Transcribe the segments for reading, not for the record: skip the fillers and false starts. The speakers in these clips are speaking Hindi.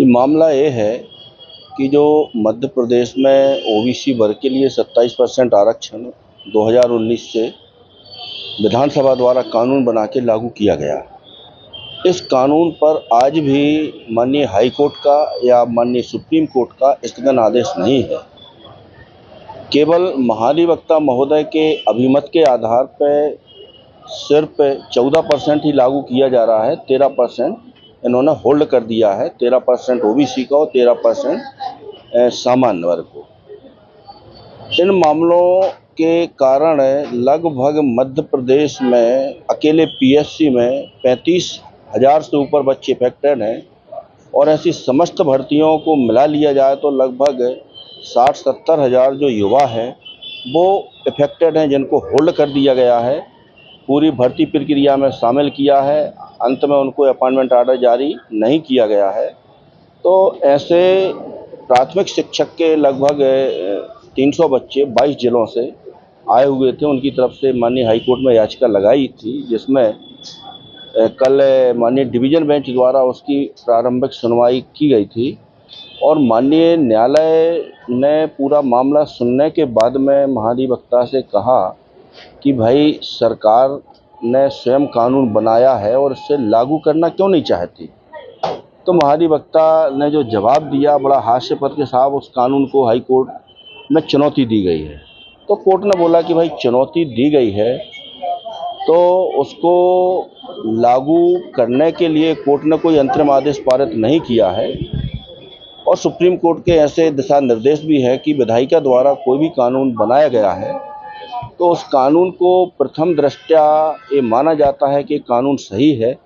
मामला ये है कि जो मध्य प्रदेश में ओबीसी वर्ग के लिए 27% आरक्षण 2019 से विधानसभा द्वारा कानून बना के लागू किया गया। इस कानून पर आज भी माननीय हाई कोर्ट का या माननीय सुप्रीम कोर्ट का स्थगन आदेश नहीं है। केवल महाधिवक्ता महोदय के अभिमत के आधार पर सिर्फ 14% ही लागू किया जा रहा है। 13% इन्होंने होल्ड कर दिया है। 13% ओबीसी का और 13% सामान्य वर्ग को। इन मामलों के कारण लगभग मध्य प्रदेश में अकेले पीएससी में 35,000 से ऊपर बच्चे अफेक्टेड हैं और ऐसी समस्त भर्तियों को मिला लिया जाए तो लगभग 60-70 हज़ार जो युवा हैं वो अफेक्टेड हैं, जिनको होल्ड कर दिया गया है, पूरी भर्ती प्रक्रिया में शामिल किया है, अंत में उनको अपॉइंटमेंट आर्डर जारी नहीं किया गया है। तो ऐसे प्राथमिक शिक्षक के लगभग 300 बच्चे 22 जिलों से आए हुए थे। उनकी तरफ से माननीय हाई कोर्ट में याचिका लगाई थी, जिसमें कल माननीय डिवीज़न बेंच द्वारा उसकी प्रारंभिक सुनवाई की गई थी और माननीय न्यायालय ने पूरा मामला सुनने के बाद में महाधिवक्ता से कहा कि भाई सरकार ने स्वयं कानून बनाया है और इसे लागू करना क्यों नहीं चाहती। तो महाधिवक्ता ने जो जवाब दिया, बड़ा हास्यास्पद के साथ उस कानून को हाई कोर्ट में चुनौती दी गई है। तो कोर्ट ने बोला कि भाई चुनौती दी गई है तो उसको लागू करने के लिए कोर्ट ने कोई अंतरिम आदेश पारित नहीं किया है और सुप्रीम कोर्ट के ऐसे दिशा निर्देश भी है कि विधायिका द्वारा कोई भी कानून बनाया गया है तो उस कानून को प्रथम दृष्टया ये माना जाता है कि कानून सही है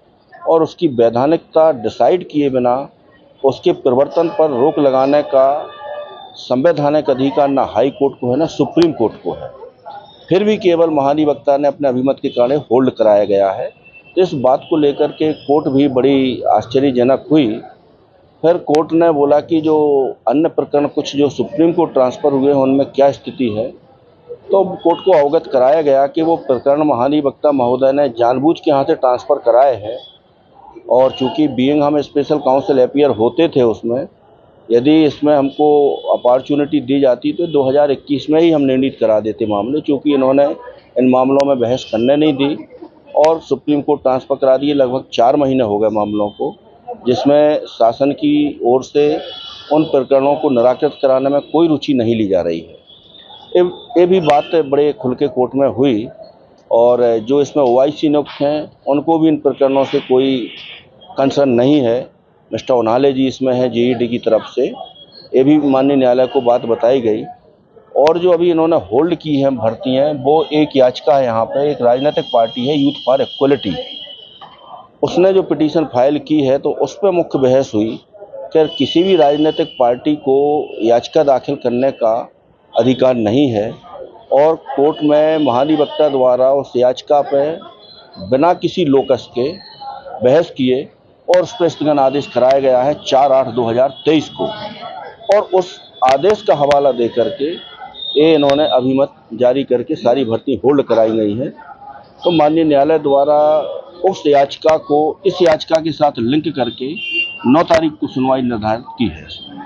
और उसकी वैधानिकता डिसाइड किए बिना उसके प्रवर्तन पर रोक लगाने का संवैधानिक अधिकार ना हाई कोर्ट को है ना सुप्रीम कोर्ट को है। फिर भी केवल महाधिवक्ता ने अपने अभिमत के कारण होल्ड कराया गया है। तो इस बात को लेकर के कोर्ट भी बड़ी आश्चर्यजनक हुई। फिर कोर्ट ने बोला कि जो अन्य प्रकरण कुछ जो सुप्रीम कोर्ट ट्रांसफ़र हुए हैं उनमें क्या स्थिति है। तो कोर्ट को अवगत कराया गया कि वो प्रकरण महाधिवक्ता महोदय ने जानबूझ के यहाँ से ट्रांसफ़र कराए हैं और चूँकि बीइंग हम स्पेशल काउंसिल अपीयर होते थे उसमें, यदि इसमें हमको अपॉर्चुनिटी दी जाती तो 2021 में ही हम निर्णित करा देते मामले, चूँकि इन्होंने इन मामलों में बहस करने नहीं दी और सुप्रीम कोर्ट ट्रांसफ़र करा दिए। लगभग 4 महीने हो गए मामलों को, जिसमें शासन की ओर से उन प्रकरणों को निराकृत कराने में कोई रुचि नहीं ली जा रही है। ये भी बात बड़े खुल के कोर्ट में हुई और जो इसमें ओआईसी नियुक्त हैं उनको भी इन प्रकरणों से कोई कंसर्न नहीं है। मिस्टर ओनाले जी इसमें हैं जेईडी की तरफ से, ये भी माननीय न्यायालय को बात बताई गई। और जो अभी इन्होंने होल्ड की है भर्तियाँ, वो एक याचिका है यहाँ पे, एक राजनीतिक पार्टी है यूथ फॉर इक्वलिटी, उसने जो पिटीशन फाइल की है तो उस पर मुख्य बहस हुई कि किसी भी राजनीतिक पार्टी को याचिका दाखिल करने का अधिकार नहीं है और कोर्ट में महाधिवक्ता द्वारा उस याचिका पर बिना किसी लोकस के बहस किए और उस पर स्थगन आदेश कराया गया है 4/8/2023 को और उस आदेश का हवाला दे करके ये इन्होंने अभिमत जारी करके सारी भर्ती होल्ड कराई गई है। तो माननीय न्यायालय द्वारा उस याचिका को इस याचिका के साथ लिंक करके 9 तारीख को सुनवाई निर्धारित की है।